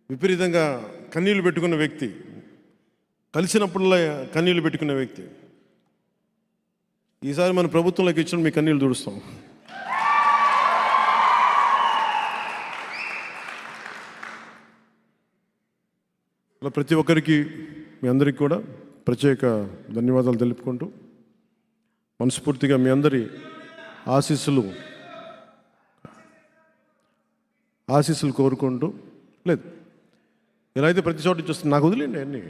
విపరీతంగా కన్నీళ్లు పెట్టుకున్న వ్యక్తి, కలిసినప్పుడల్లా కన్నీళ్లు పెట్టుకున్న వ్యక్తి. ఈసారి మన ప్రభుత్వంలోకి ఇచ్చిన మీ కన్నీళ్ళు తుడుస్తాం. ఇలా ప్రతి ఒక్కరికి, మీ అందరికీ కూడా ప్రత్యేక ధన్యవాదాలు తెలుపుకుంటూ, మనస్ఫూర్తిగా మీ అందరి ఆశీస్సులు కోరుకుంటూ, లేదు ఇలా అయితే ప్రతి చోట చూస్తే నాకు వదిలేండి అన్నీ.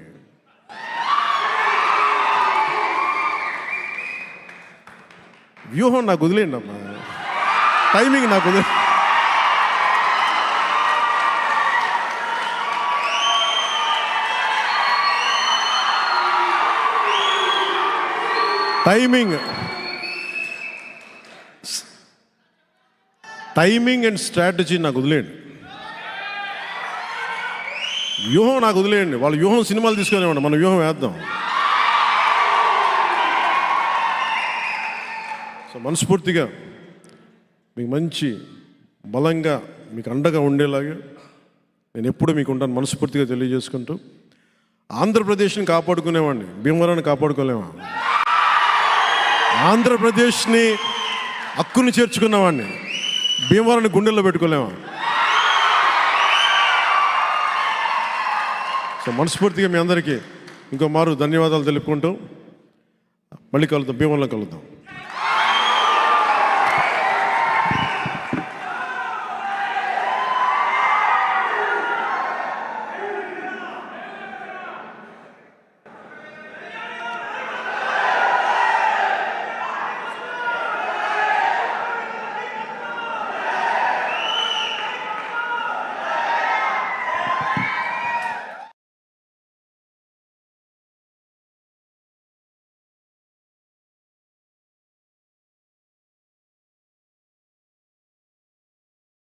వ్యూహం నాకు వదిలేండి అమ్మా, టైమింగ్ నాకు వదిలే. టైమింగ్ అండ్ స్ట్రాటజీ నాకు వదిలేయండి, వ్యూహం నాకు వదిలేయండి. వాళ్ళ వ్యూహం సినిమాలు తీసుకునేవాడి, మన వ్యూహం వేద్దాం. సో మనస్ఫూర్తిగా మీకు మంచి బలంగా మీకు అండగా ఉండేలాగా నేను ఎప్పుడూ మీకు ఉంటాను మనస్ఫూర్తిగా తెలియజేసుకుంటూ, ఆంధ్రప్రదేశ్ని కాపాడుకునేవాడిని, భీమవరాన్ని కాపాడుకోలేమా? ఆంధ్రప్రదేశ్ని హక్కుని చేర్చుకున్నవాడిని, భీమవరాన్ని గుండెల్లో పెట్టుకోలేమా? సో మనస్ఫూర్తిగా మీ అందరికీ ఇంకో మారు ధన్యవాదాలు తెలుపుకుంటూ మళ్ళీ కలుద్దాం, భీమవరంలో కలుద్దాం.